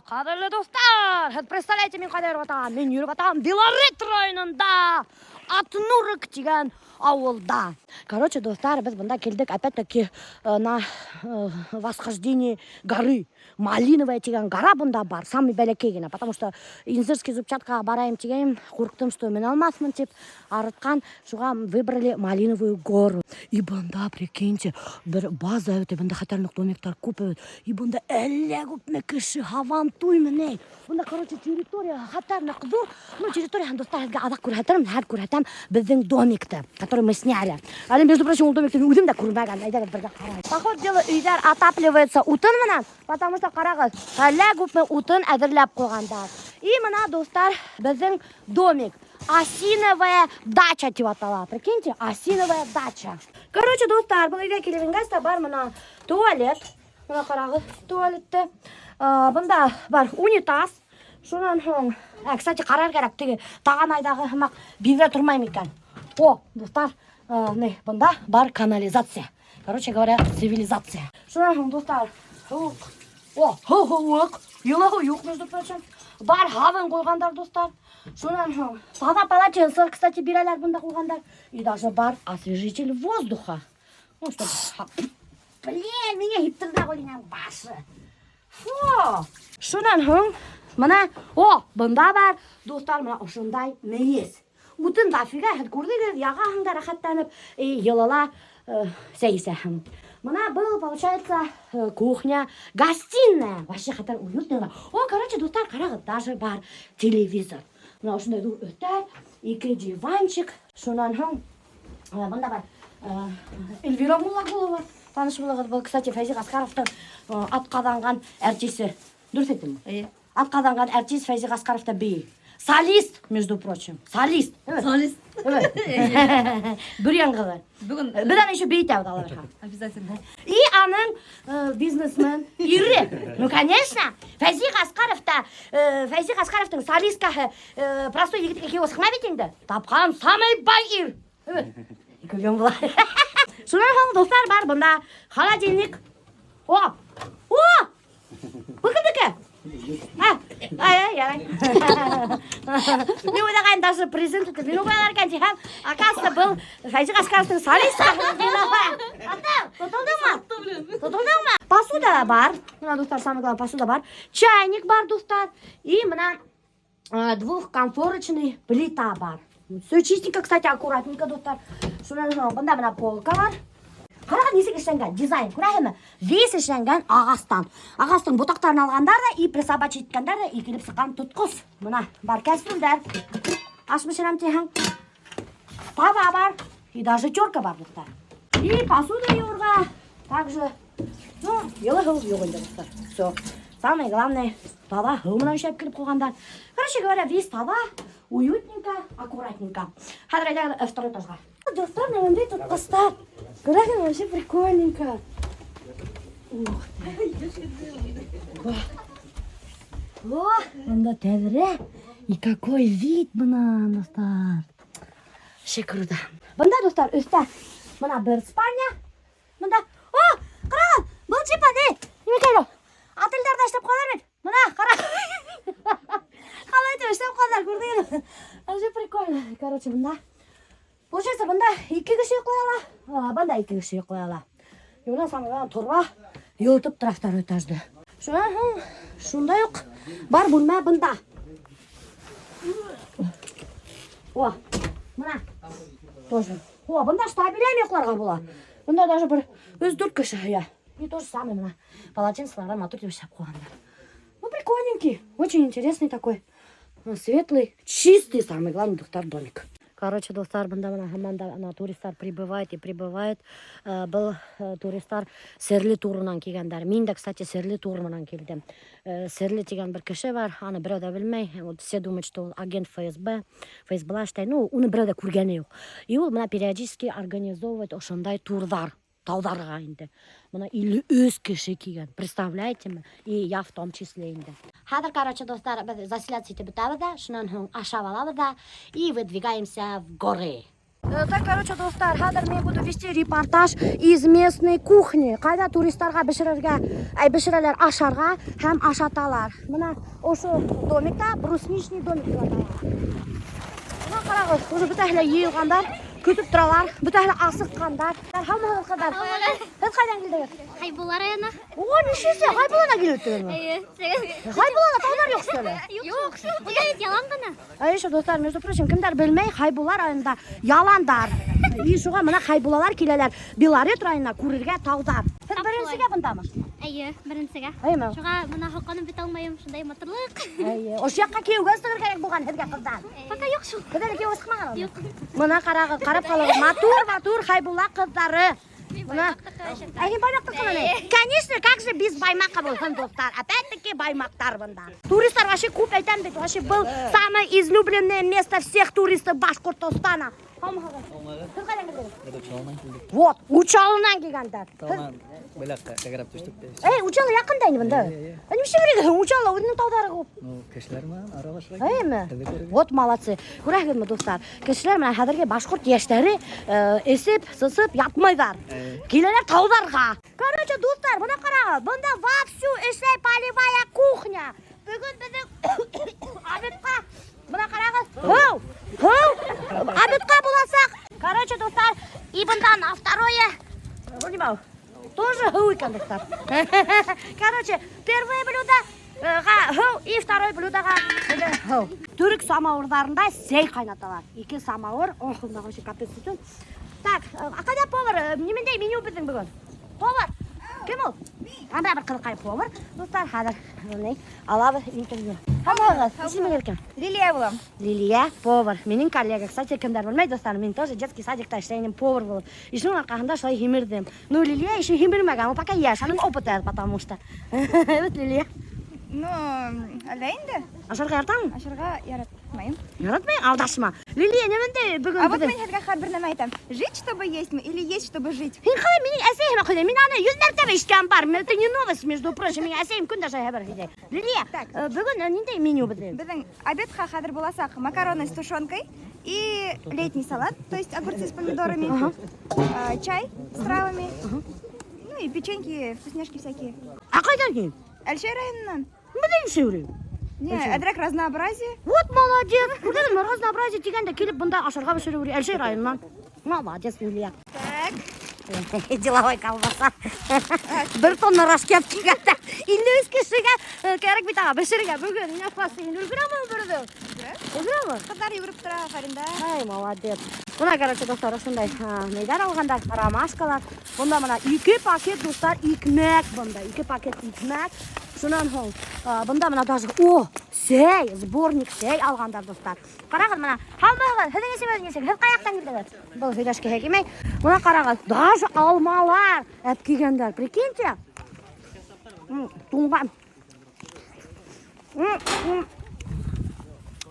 Қадірлі достар, представляете, мен қайда жүріп атам? Мен жүріп атам Белорет районында, Атнурык деген ауылда. Короче, достар, біз бұнда келдік опять-таки на восхождение горы. Малиновая деген гора бұнда бар, самый бәлекей гена, потому что Инзырский зубчаткаға барайым деген, қорықтым, что мен алмасмын деп арытқан, шуға выбрали Малиновую гору. И бұнда, прикиньте, бір база өте, бұнда қатарлық домиктар көп өте. И бұнда әлі көпме кіші хавантуй мене. Бұнда, короче, территория қатарлық зор. Ну, территория, достар, адақ көрәтім, біздің домикті, который мы сняли. Әлі, между прочим, ол домикті өдім да көрмәген, айдар бірді қарай. Поход дело, үйдер отапливается утын менен, потому что қарағыз, әлі көпме утын әдірләп қойғандар. И мына, достар, біздің домик. Осиновая дача деп аталады. Прикиньте, осиновая дача. Короче, достар, бұл үйде келевенгайста бар мына туалет. Мына қарағыз, туалетті. Бұнда бар унитаз. Шунан соң, кстати, қарар керек теге таған айдағы хымақ бивре тұрмайм екен. О, достар, бұнда бар канализация. Короче говоря, цивилизация. Шунан соң, достар, хук. О, хук. Елағы юқ, между прочим. Бар хавын қойғандар, достар. Шунан соң, сада полотенце, кстати, биралар бұнда қойғандар. И даже бар освежитель воздуха. Ну, что, блин, меня хиптырда қойынен башы. Фу! Шунан соң, мына, бұнда бар, достар, мына ұшындай мейіз. Утын дафиға, көрдегі, яға хыңда рахаттанып, елала сәйісі. Мына был, получается, кухня, гостиная. Вообще қатар уютный. О, короче, достар, қарағы, даже бар телевизор. Мына ұшындай өттер, екі диванчик. Шунан соң, бұнда бар Эльвира Муллағұлова. Таныш бұл, кстати, Фәйзик Асқаровтың атқаданған әртісі. Дұрыс айттым ба? Атқаданған әртіс Фәйзик Асқаровта бей. Солист, между прочим. Солист. Солист. Бір еңғылы. Бұдан еще бейт әуді ала бірға. Обязательно. И аның бизнесмен Ирі. Ну, конечно. Фәйзик Асқаровтың солисткаһы простой егітке кеуі сықма бетіңді. Тапқан самый бай Ир. Көрген бұла. Шунан соң, достар, бар бұнда холодильник. О! Бұл кімдікі? Ярай. Мен ойлағайын даже презент өтіп. Мен ойларған жиған, акасында бұл Фәйзик Асқаровтың солистка. Тұтылдың ма? Посуда бар. Мына, достар, самый главный посуда бар. Чайник бар, достар. И мына двухкомфорочный плита бар. Все чистенько, кстати, аккуратненько, достар. Бұнда мына полка бар. Қараған несек ішленген, дизайн, көрәйімі? Вес ішленген ағастан. Ағастың бұтақтарын алғандар да, и присабачы еткендар да, и келіп сыққан тұтқыз. Мұна, бар кәстрюльдер. Ашмышырам тейхің. Тава бар, и даже терка бар, достар. И посуда юрға. Также, елы ғыл юғынды, достар. Все. Самое главное, тава ғылмынан шәп келіп қойғандар. Короче говоря, весь тава уютненько, аккуратненько. Хадыр второй этажға. Достар, наверное, тут поставь. Көрәген, вообще прикольненько. Ух ты. О, онда тәзірі. И какой вид бұна, достар. Ше круто. Бұнда, достар, өсті. Бұна бір спальня. Бұнда, қараған, бұл чипа не? Немекелі, ательдерді іштеп қалар бет. Бұна, қара. Қалай өтіп іштеп қалар, көрдіңіз? Вообще прикольно. Короче, бұнда. Получается, бұнда 2 кіші қояла, бұнда 2 кіші қояла. Еуна самыған тұрба, елтіп тұра второй этажды. Шундай ұқ, бар бұлма бұнда. О, мұна, тоже. О, бұнда штабилем еқларға бола. Бұнда даже бір өз 4 кіші, я. И то же самое, мұна. Полотенцелары матур деп шап қоғандар. Ну, прикольненький, очень интересный такой. Светлый, чистый, самый главный, достар домик. Короче, достар, бұнда мұна туристар прибывает и прибывает. Бұл туристар Серлі турынан келгендар. Мен де, кстати, Серлі турынан келдім. Серлі деген бір кіші бар, аны біреу да білмей. Все думают, что ол агент ФСБ, ФСБ штай. Ну, оны біреу да көргені жоқ. И ол мұна периодически организовывает ошондай турдар. Таударға енді. Мұна или өз кіші келген. Представляете ме? И я в том числе енді. Хадыр, короче, достар, біз заселяться етіп бітабы да, шынан ашап алабы да, и выдвигаемся в горы. Так, короче, достар, хәзер мен буду вести репортаж из местной кухни. Кайда туристларга бешерәләр ашарга һәм ашаталар. Менә ошо домикта брусничный домик дип атала. Менә карагыз, уже бөтәһләр йыелгандар, көтүп торалар, бөтәһләр асыккандар. Һәммәгез кызлар. Һез кайдан килдегез? Хайбулар аяна. О, нишесе, Хайбулана килдегезме? Хайбулана таудар юк шулай. Юк, бу да ялан гына. Айша достар, между прочим, кемдер белмәй, Хайбулар районында яландар. И шуга менә Хайбулалар киләләр Белорет районына күрергә таудан. Һез беренчегә бундамы? Беренчегә. Әйме. Шуга моны хаканы бит алмаем, шундай матурлык. Әйе. Ош якка кияүгә сыгыр кирәк булган һезгә кыздан. Пока юк шул. Кызлар кияүгә сыкмаган. Юк. Менә карагыз, карап калыгыз. Матур Хайбулла кызлары. Менә. Әйе, баймактар кыланы. Конечно, как же без баймака булсын, достар. Опять-таки баймактар бунда. Туристлар вообще күп әйтәм бит. Вообще был самое излюбленное место всех туристов Башкортостана. Вот, Учалынан килгәндер. Тәгәрәп төштек тә. Учалы якында инде монда. Нимәшә бирегез? Учалы үзенең таудары күп. Ну, кешеләр менән аралашырга. Әйме? Вот молодцы. Күрәгезме, достар? Кешеләр менә хәзерге башкорт яшьләре эсеп, сысып ятмыйлар. Киләләр таударга. Короче, достар, моны карагыз. Монда вовсю эшләй полевая кухня. Бүген безнең обедка моны карагыз. Обедка буласак. Короче, достар, и бунда на второе. Тоже икән, достар. Короче, первое блюдо и второе блюдога түрек самавырларында сәй кайнаталар. 2 самавыр, охылдагы капец үтен. Так, кайда повар? Немендей меню безнең бүген? Повар. Кем ул? Анда бер кызыкай повар. Достар, хәзер менә алабыз интервью. Хамагыз, исеме кем? Лилия булам. Лилия, повар. Минем коллега, кстати, кемдер белмәй, достар, мин тоже детский садикта эшләйм, повар булып. И шуның аркасында шулай химирдем. Ну, Лилия еще химирмәгән, ул пока яшь, аның опыты, потому что. Вот Лилия. Ну, әллә инде. Ашарга яратам? Ашарга яратмайм. Яратмай, алдашма. Лилия, немендә бүген А вот мен һәргә һәр берне әйтәм. Жить, чтобы есть или есть, чтобы жить? Һин калай минең әсәйемә калай. Мин аны 100 мәртәбә ишеткән бар. Это не новость, между прочим. Минең әсәем көндә шулай хәбәр итә. Лилия, бүген ниндәй меню безнең? Безнең обедка хәзер буласак макароны с тушенкой и летний салат, то есть огурцы с помидорами, чай с травами, ну и печеньки, вкусняшки всякие. А кайдан кин? Әлшәй районыннан. Менә ишеүрем. Не, әдрәк разнообразие. Вот молодец. Күрдеңме, разнообразие дигәндә килеп бунда ашарга бешерү. Әлшәй районнан. Молодец, Лилия. Так. Деловой колбаса. Бер тонна рашкеп чигәндә. 53 кешегә кирәк бит ага бешерергә бүген. Менә фасы 50 грамм бирде. Узамы? Кызлар йөгереп тора Фаринда. Ай, молодец. Менә, короче, достар, шундай нәйләр алганда, ромашкалар. Бунда менә 2 пакет, достар, икмәк бунда. 2 пакет икмәк. Шуннан һоң, бунда менә даже, сәй, сборник сәй алгандар, достар. Карагыз менә, халмагыз, һезнең исемегез ничек? Һез каяктан килдегез? Бу сөйләшкә килмәй. Менә карагыз, даже алмалар әп килгәннәр. Прикиньте. Туңган.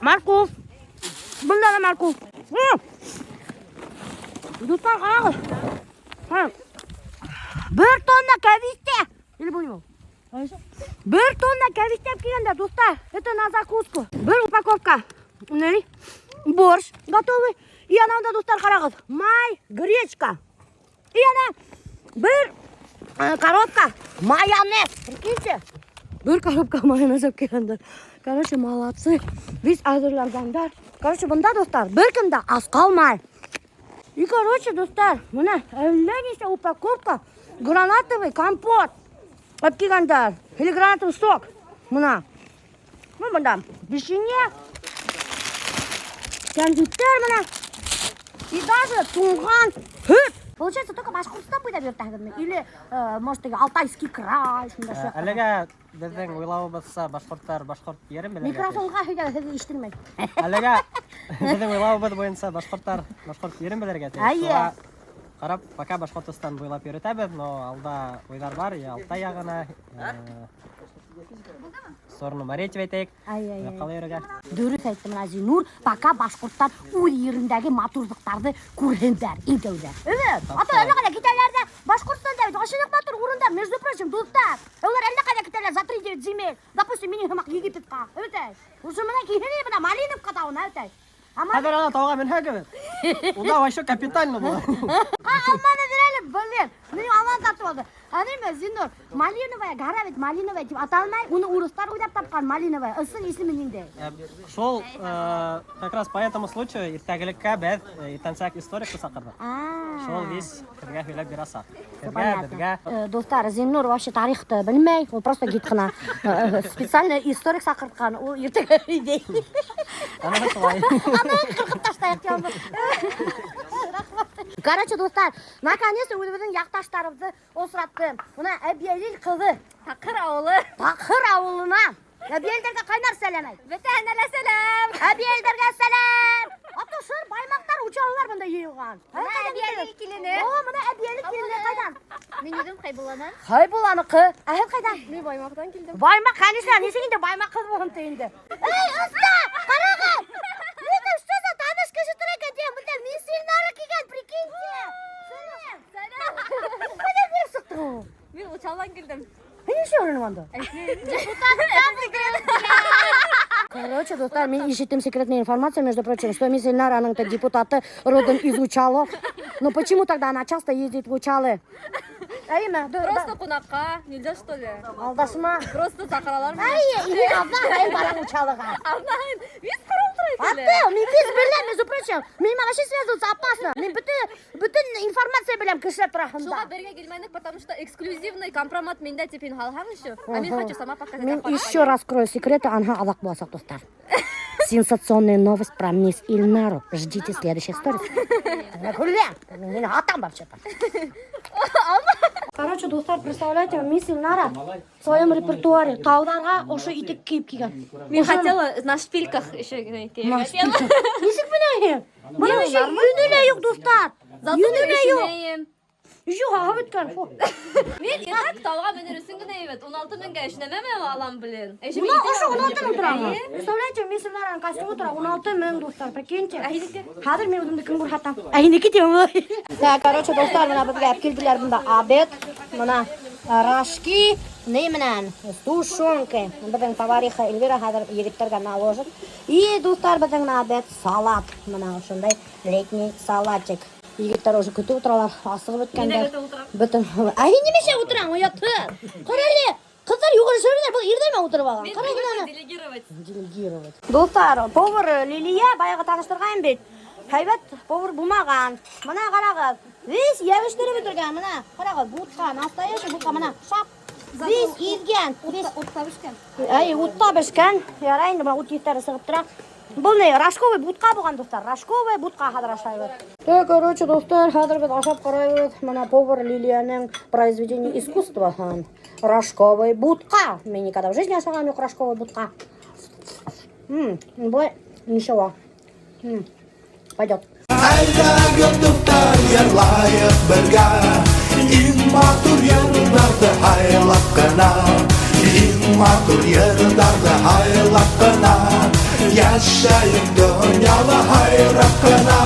Марков. Бунда да Марков. Достар, карагыз. Бер тонна кәвистә. Или булмый? Бер тонна кәвистә килгәндә, достар. Это на закуску. Бер упаковка. Борщ готовый. И ананда, достар, карагыз. Май, гречка. И ана бер коробка майонез. Прикиньте. Бер коробка майонез килгәндә. Короче, молодцы. Весь әзерләнгәннәр. Короче, бунда, достар, бер кемдә аз калмай. И, короче, достар, менә әллә ничә упаковка гранатовый компот. Килгәннәр. Или гранатовый сок. Менә. Ну, бунда печенье. Кондитер менә. И даже туңган һөт. Получается, только Башкортстан буйлап йөртәгезме? Или, может, Алтайский край, шунда шуя. Әлегә безнең уйлавыбызса башкорт ярым белән. Микрофонга һөйдә, һез ишетелмәй. Әлегә безнең уйлавыбыз буенча башкорт ярым белергә тиеш. Карап, пока Башкортстан буйлап йөртәбез, но алда уйлар бар, Алтай ягына. Сорны Маретьев әйтәйек. Калай йөргә. Дөрес әйтте менә Зинур, пока башкорттар уй ерендәге матурлыктарды күргәннәр, интәүдә. Ата әллә кайда китәләр дә Башкортстанда бит ашык матур урында, между прочим, достар. Алар әллә кайда китәләр за 3-9 земель. Допустим, минем хәмәк Египетка. Әйтә. Ушы менә киһене менә Малиновка тауына әйтә. Хәзер ана тауга менһә кебек. Unda вообще капитально була. Алманы берәле, блин. Менә алманы тартып алды. Аниме Зиннур, малиновая гора бит, малиновая дип аталмай, уны урыстар уйлап тапкан малиновая. Ысын исеме нинде? Шул как раз по этому случаю иртәгелеккә без иртәнсәк историкны сакырдык. Шул весь киргә һөйләп бирәсәк. Киргә, безгә. Достар, Зиннур вообще тарихты белмәй, ул просто гид кына. Специально историк сакырткан. Ул иртәгә идея. Аны шулай. Аны кыркып таштайык яңгы. Короче, достар, наконец-то үзебезнең якташтарыбызны осраттым. Мына Әбиәлил кызы Такыр авылы. Такыр авылына. Әбиәлдәргә кайнар сәлам әйт. Бөтәһенә лә сәлам. Әбиәлдәргә сәлам. Атышыр баймактар учалылар монда йыелган. Әбиәлил килене. О, мына Әбиәлил килене кайдан? Мин идем Хайбулладан. Хайбуланыкы. Әһәт кайдан? Мин Баймактан килдем. Баймак, конечно, нисең инде баймак кыз булган инде. Эй, уста, карагыз. Видишь, что за таныш кеше тора икән? Монда миссионнары килгән, прикиньте. Сәлам. Кайдан бер сыктың? Мин Учалдан килдем. Нишә урын анда? Короче, достар, мен ищем секретную информацию, между прочим, что мисс Ильнара, она депутаты родом из Учала. Но почему тогда она часто ездит в Учалы? Просто кунакка, нельзя что ли? Алдашма. Просто сакыралар. Ай, или Аллах, бара Учалыга. Аңлайын. Виз каралтырай Атты, мен без билем, между прочим. Мен вообще связываться опасно. Мен бүтін информация билем кеше турасында. Шуга берге келмәйник, потому что эксклюзивный компромат миндә типин халһаң еще. А мин хочу сама показать. Мен еще раскрою секреты, анга адак буласак, достар. Сенсационная новость про мисс Ильнару. Ждите следующих сторис. Мен атам вообще-то. Короче, достар, представляете, мисс Ильнара в своем репертуаре таударга ошо итек кийип кийген. Мин хотела на шпильках еще найти. Нисек менен? Буның еще юнеле юк, достар. Юнеле юк. Юк, ага бүткән. Мин итак тауга менерсең генә әйбәт. 16 меңгә эшләмәме алам белән. Буна ошо 16 мең тора. Представляете, мисс Ильнараның костюмы тора 16 мең, достар, прикиньте. Хәзер мен үземне кем күрһәтәм? Әйнеке тема. Да, короче, достар, менә безгә алып килделәр монда обед. Менә рашки, ни менән? С тушенкой. Безнең повариха Эльвира хәзер егетләргә наложит. И, достар, безнең на обед салат. Менә ошондай летний салатчик. Егеттер уже көтүп утыралар, асыгып беткәндәр. Бөтен. Ай, нимәшә утыраң, уятыр. Карале, кызлар югары шөрәләр, бу ирдәме утырып алган? Карагыз аны. Делегировать. Достар, повар Лилия баягы таныштырган бит. Һәйбәт повар булмаган. Менә карагыз. Весь явыштырып бетергән, менә. Карагыз, будка, настоящий будка, менә. Шап. Весь изгән. Утта бишкән. Ай, утта бешкән. Ярай инде, менә ут ефтәре сыгып тора. Бұл не, рашковый будка болған, достар. Рашковый будка хәзер ашайбыз. Так, короче, достар, хәзер без ашап карайбыз. Менә повар Лилияның произведение искусства. Рашковый будка. Мен никогда в жизни ашаган юк рашковый будка. Бу ничего. Пойдет. Әлдәге туфтар йырлайык бергә, иң матур йырларда хайлап кына, иң матур йырларда хайлап кына, яшәйек дөньяда хайрап кына.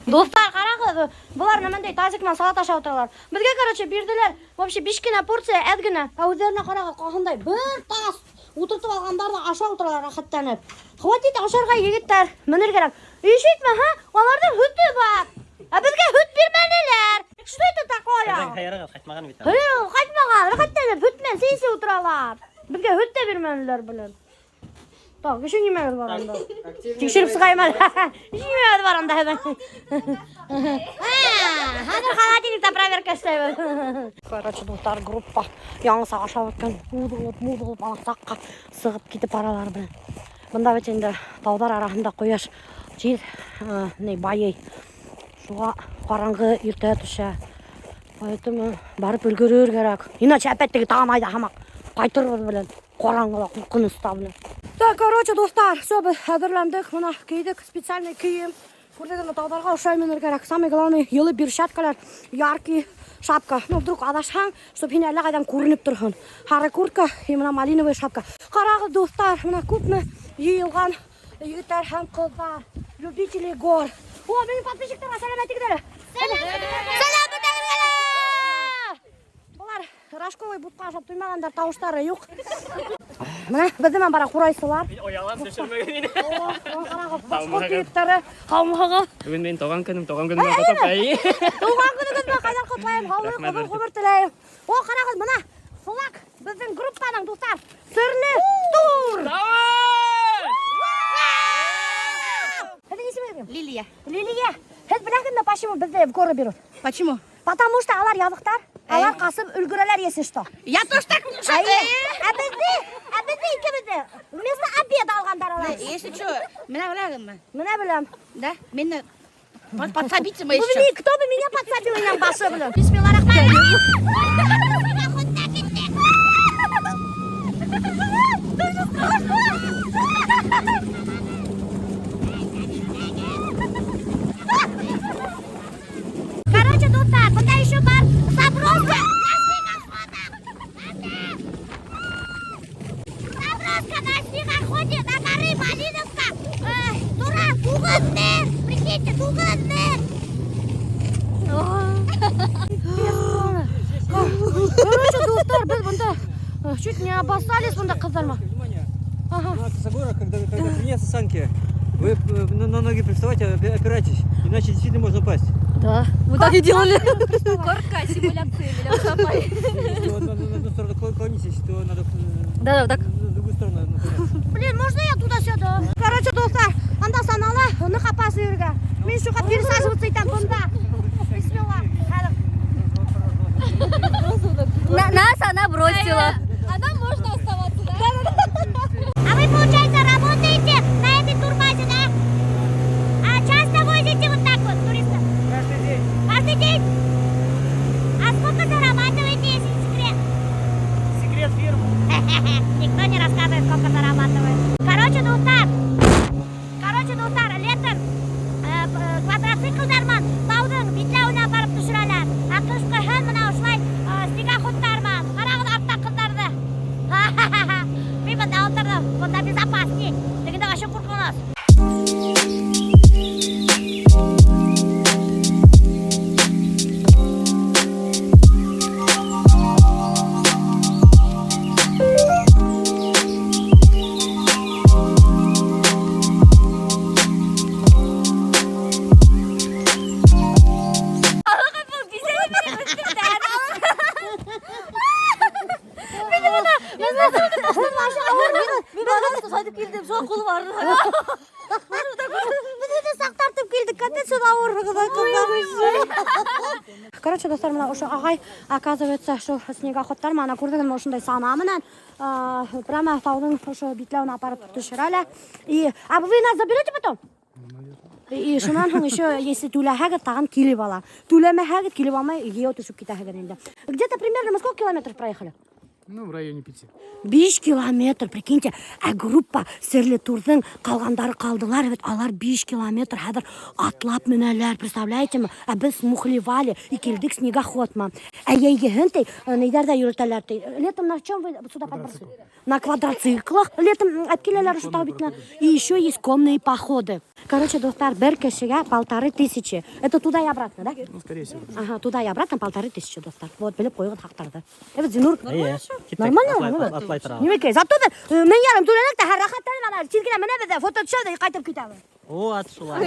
Достар, карагыз, булар нәмәндәй тазикман салат ашап утыралар. Безгә, короче, бирделәр. Вообще 5 кенә порция, әз генә. Ә үзләренә карагыз, кахандай бер тас утыртып алгандар да ашап утыралар рәхәтләнеп. Хватит ашарга егетләр, менер кирәк. Ишетме, ха? Аларда хөте бар. Ә безгә хөт бирмәделәр. Что это такое? Хайрыгыз кайтмаган бит. Кайтмаган, рәхәтләнеп хөтмән сисе утыралар. Безгә хөт тә бирмәделәр белән. Так, еще не мәгълүм бар анда. Тикшереп сыгайман. Нимә бар анда хәзер? Хәзер холодильникта проверка эшләйбез. Короче, достар, группа яңгыса ашап үткән. Мудылып, алаксакка сыгып китеп баралар белән. Монда бит инде таудар арасында кояш җир байый. Шуга караңгы иртә төшә. Поэтому барып өлгөрөр кирәк. Иначе опять-таки тамайда хамак кайтырбыз белән. Караңгыда куркыныста белән. Так, короче, достар, все, біз әзірләндік, мына кейдік, специальный киім. Күрдеген таударга ушай менер керек. Самый главный, йылы перчаткалар, яркий шапка. Ну, вдруг адашхан, чтоб хин әллә кайдан күренеп торган. Хары куртка и мына малиновый шапка. Карагыз, достар, мына күпме йыелган егетләр һәм кызлар, любители гор. О, менің подписчиктарга сәлам әйтегез әле. Сәлам! Сәлам! Булар Рашковый бутқа ашап туймағандар тауыштары юк. Мына біздімен бара құрайсылар. Оялам сөшірмеген мені. Паспорт күйіктері, қаумаға. Бүгін мен туған күнім қатапайы. Туған күнігізбен қайдан құтлайым, қаулы құбыр тілейім. О, қарағыз, мына флаг біздің группаның достар. Сірлі тур! Это не семейный? Лилия. Лилия. Это біләкінді почему бізді в горы берут? Почему? Потому что алар язықтар, алар қасым үлгірелер есі что. Я тоже так А бізді икемізді вместо обеда алғандар алар. Если что, меня влагаем. Міне білем. Да? Меня подсобите мы еще. Кто бы меня подсадил, я басы білем. Бисмиллахрахманиррахим. Короче, достар, пока еще бар заброска. Заброска на снегоходе на горы Малиновка. Тура, тугоднер. Прикиньте, тугоднер. Короче, достар, біз бұнда чуть не обоссались бұнда қыздарма. Ага. Собора, когда принятся санки, вы на ноги приставайте, опирайтесь, иначе действительно можно упасть. Да. Мы так и делали. Горка, симуляция, меня шапай. Если на одну сторону клонитесь, то надо Да, так. на другую сторону наклоняться. Блин, можно я туда-сюда? Короче, достар, анда санала, нахапасы үрге. Мен шуға пересаживаться етем бұнда. Бисмилла. Нас она бросила. А нам можно оставаться, да? А вы, получается, работаете на этой турбазе, да? А часто возите вот так вот туристов? Каждый день. Каждый день? А сколько зарабатываете, если не секрет? Секрет фирмы. Никто не рассказывает, сколько зарабатывает. Короче, достар, летом квадроциклдарман таудың битлауына барып түшірәләр. А қыш қыһын мына ушылай снегоходтарман. Қарағыз артта қыздарды. Мен бұнда отырдым, бұнда безопасней. Дегенде вообще қорқыңыз. Садып келдім, сол қолы бар. Сақтартып келдік, кәтесі Короче, достар, мына ошо ағай, оказывается, шо снегоходтар, мана көрдім ошындай сана менен, прямо таудың ошо битлауына апарып түшірәлі. А вы нас заберете потом? И шунан соң еще, если түләһәгет, тагын килеп ала. Түләмәһәгет, килеп алмай, үйге төшүп китәһәгет инде. Где-то примерно мы сколько километров проехали? Ну, в районе 5. 5 километр, прикиньте, группа Серлі турдың қалғандары қалдылар, алар 5 километр хәдір атлап менәләр, представляете ме? Біз мухливали и келдік снегоход ма. Ейгехентэй, нейдерде йөртәләр. Летом на чем вы сюда подбросили? На квадроциклах. Летом откелеләр шутау битне. И еще есть конные походы. Короче, достар, бер кешегә 1500. Это туда и обратно, да? Ну, скорее всего. Ага, туда и обратно 1500, достар. Вот, біліп қойған хақтарды. Зинур. Кеттік, Нормально? атлай тұрады. Немеке, зато мен ярым төлелік те, әр рахаттан мана, сиркіне міне бізде фото түседі, қайтып кетеді. О, аты шулай.